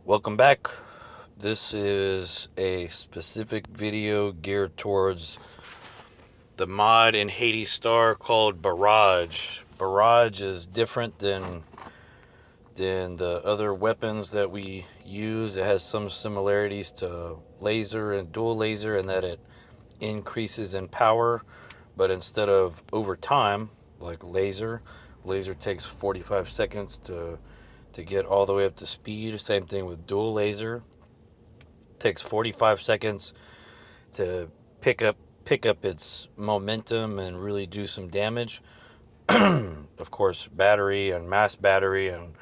Welcome back. This is a specific video geared towards the mod in Hades Star called Barrage. Barrage is different than the other weapons that we use. It has some similarities to laser and dual laser in that it increases in power, but instead of over time, like laser takes 45 seconds to get all the way up to speed. Same thing with dual laser. Takes 45 seconds to pick up pick up its momentum and really do some damage. Of course, battery and mass battery, and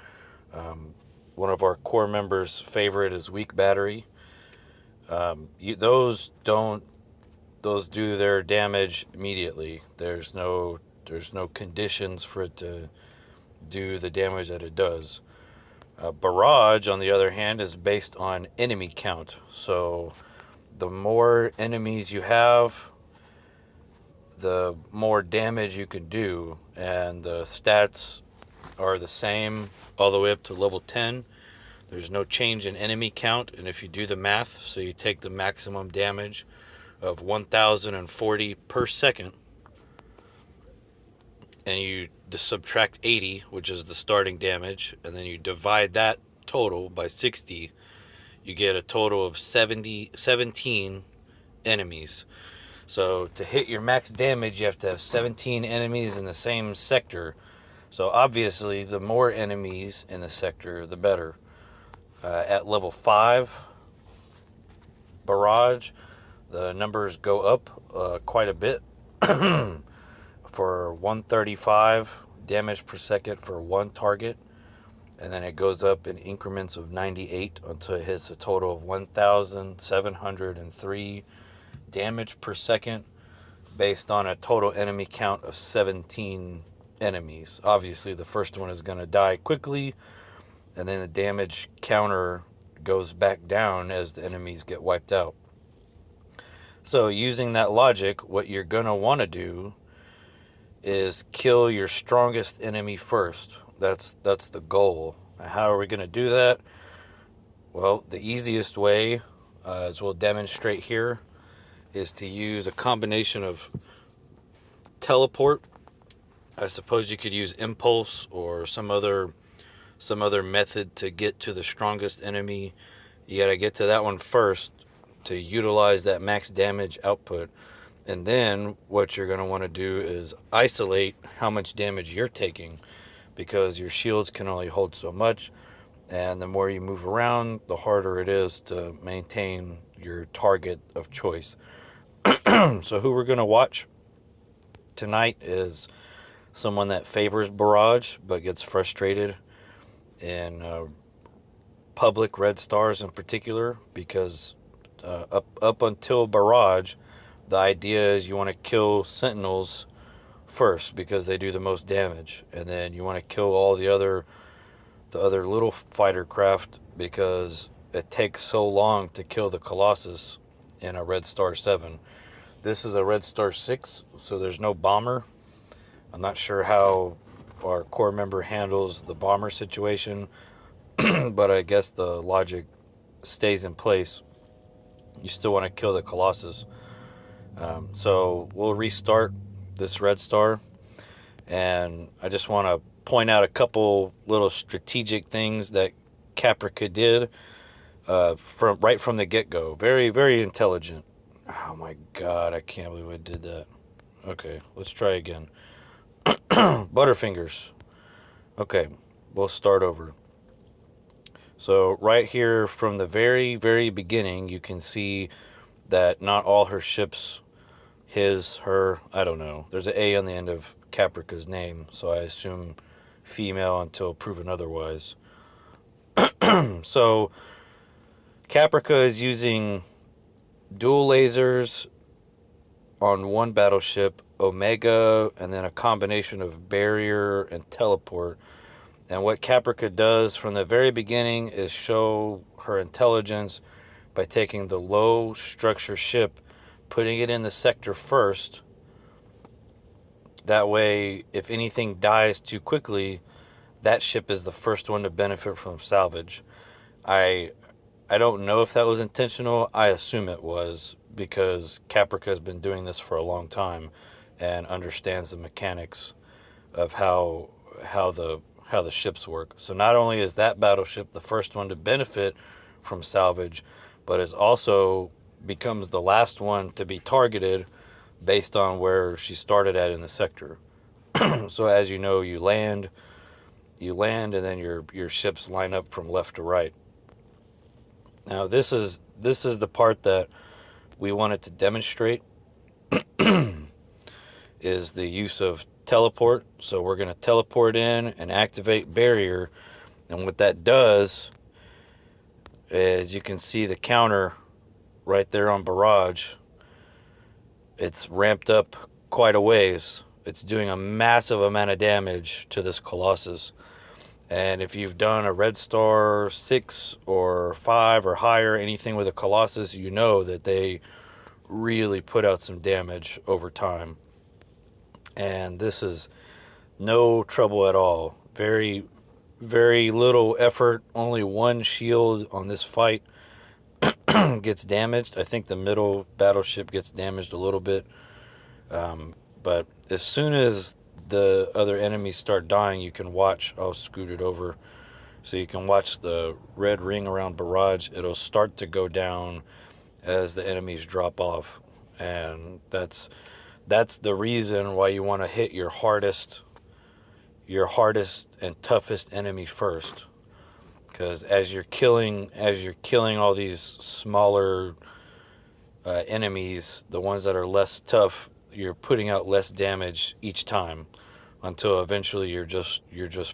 one of our core members' favorite is weak battery. Those do their damage immediately. There's no conditions for it to do the damage that it does. Barrage, on the other hand, is based on enemy count. So the more enemies you have, the more damage you can do, and the stats are the same all the way up to level 10. There's no change in enemy count, and if you do the math, so you take the maximum damage of 1040 per second, and you subtract 80, which is the starting damage, and then you divide that total by 60, you get a total of 17 enemies. So to hit your max damage, you have to have 17 enemies in the same sector. So obviously, the more enemies in the sector, the better. At level 5, Barrage, the numbers go up quite a bit. For 135 damage per second for one target, and then it goes up in increments of 98 until it hits a total of 1,703 damage per second, based on a total enemy count of 17 enemies. Obviously, the first one is going to die quickly, and then the damage counter goes back down as the enemies get wiped out. So, using that logic, what you're going to want to do is kill your strongest enemy first. That's the goal. How are we going to do that? Well, the easiest way, as we'll demonstrate here, is to use a combination of teleport. I suppose you could use impulse or some other method to get to the strongest enemy. You got to get to that one first to utilize that max damage output. And then what you're going to want to do is isolate how much damage you're taking, because your shields can only hold so much, and the more you move around, the harder it is to maintain your target of choice. So who we're going to watch tonight is someone that favors Barrage but gets frustrated in public red stars in particular, because up until Barrage, the idea is you want to kill sentinels first because they do the most damage, and then you want to kill all the other little fighter craft because it takes so long to kill the Colossus in a Red Star 7. This is a Red Star 6, so there's no bomber. I'm not sure how our core member handles the bomber situation, but I guess the logic stays in place. You still want to kill the Colossus. So we'll restart this Red Star, and I just want to point out a couple little strategic things that Caprica did from the get-go. Very, very intelligent. Oh my god, I can't believe I did that. Okay, let's try again. Butterfingers. Okay, we'll start over. So right here from the very, very beginning, you can see that not all her ships, her, I don't know. There's an A on the end of Caprica's name, so I assume female until proven otherwise. So Caprica is using dual lasers on one battleship, Omega, and then a combination of barrier and teleport. And what Caprica does from the very beginning is show her intelligence by taking the low structure ship, putting it in the sector first. That way, if anything dies too quickly, that ship is the first one to benefit from salvage. I I don't know if that was intentional. I assume it was because Caprica has been doing this for a long time and understands the mechanics of how the ships work. So not only is that battleship the first one to benefit from salvage, but it also becomes the last one to be targeted based on where she started at in the sector. So as you know, you land, and then your ships line up from left to right. Now this is the part that we wanted to demonstrate is the use of teleport. So we're going to teleport in and activate barrier, and what that does is you can see the counter right there on Barrage. It's ramped up quite a ways. It's doing a massive amount of damage to this Colossus. And if you've done a Red Star 6 or 5 or higher, anything with a Colossus, you know that they really put out some damage over time. And this is no trouble at all. Very, very little effort. Only one shield on this fight gets damaged. I think the middle battleship gets damaged a little bit. But as soon as the other enemies start dying, you can watch. I'll scoot it over so you can watch the red ring around Barrage. It'll start to go down as the enemies drop off. And that's the reason why you want to hit your hardest and toughest enemy first, because as you're killing all these smaller enemies, the ones that are less tough, you're putting out less damage each time until eventually you're just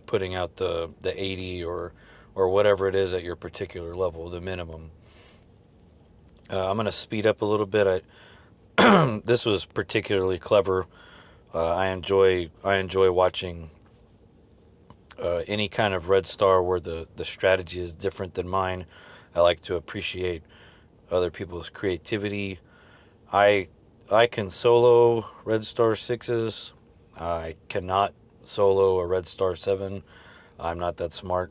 putting out the 80 or whatever it is at your particular level, the minimum. I'm going to speed up a little bit. This was particularly clever. I enjoy watching any kind of Red Star where the strategy is different than mine. I like to appreciate other people's creativity. I can solo Red Star 6s. I cannot solo a Red Star 7. I'm not that smart,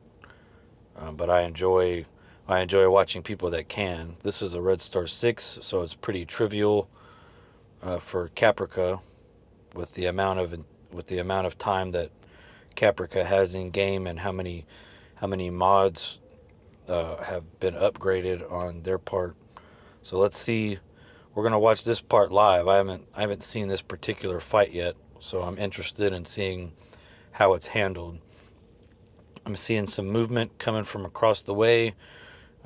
but I enjoy watching people that can. This is a Red Star 6, so it's pretty trivial for Caprica with the amount of time that Caprica has in game and how many mods have been upgraded on their part. So let's see. We're gonna watch this part live. I haven't seen this particular fight yet, so I'm interested in seeing how it's handled. I'm seeing some movement coming from across the way.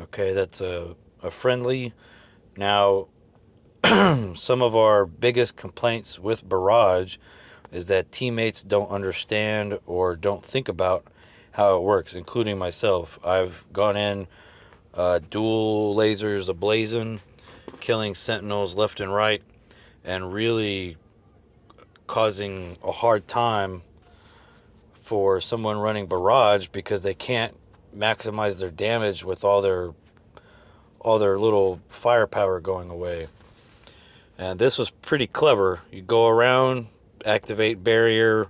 Okay, that's a friendly. Now, some of our biggest complaints with Barrage is that teammates don't understand or don't think about how it works, including myself. I've gone in dual lasers ablazing, killing sentinels left and right, and really causing a hard time for someone running Barrage because they can't maximize their damage with all their little firepower going away. And this was pretty clever. You go around, activate barrier,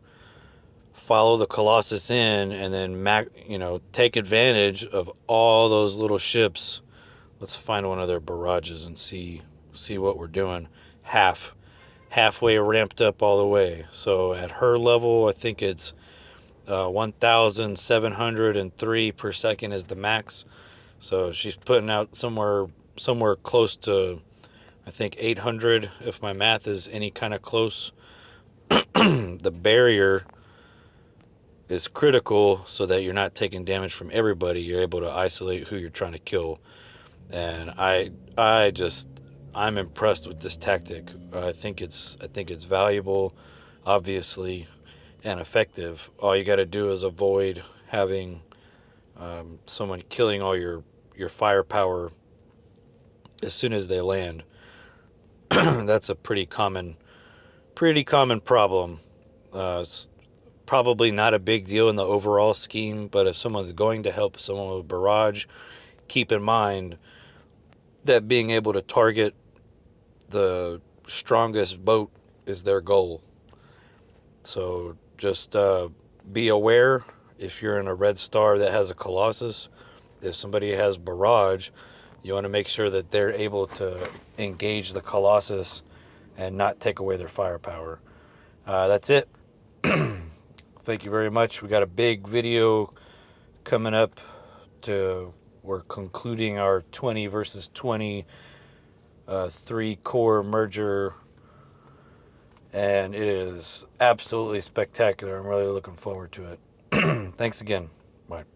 follow the Colossus in, and then take advantage of all those little ships. Let's find one of their barrages and see what we're doing. Halfway ramped up all the way. So at her level, I think it's 1,703 per second is the max. So she's putting out somewhere close to, I think, 800 if my math is any kind of close. The barrier is critical so that you're not taking damage from everybody. You're able to isolate who you're trying to kill. And I'm impressed with this tactic. I think it's valuable, obviously, and effective. All you got to do is avoid having someone killing all your firepower as soon as they land. That's a pretty common problem. It's probably not a big deal in the overall scheme, but if someone's going to help someone with Barrage, keep in mind that being able to target the strongest boat is their goal. So just be aware if you're in a Red Star that has a Colossus, If somebody has Barrage, you want to make sure that they're able to engage the Colossus and not take away their firepower. That's it. Thank you very much. We got a big video coming up. We're concluding our 20 versus 20 three-core merger, and it is absolutely spectacular. I'm really looking forward to it. Thanks again. Bye.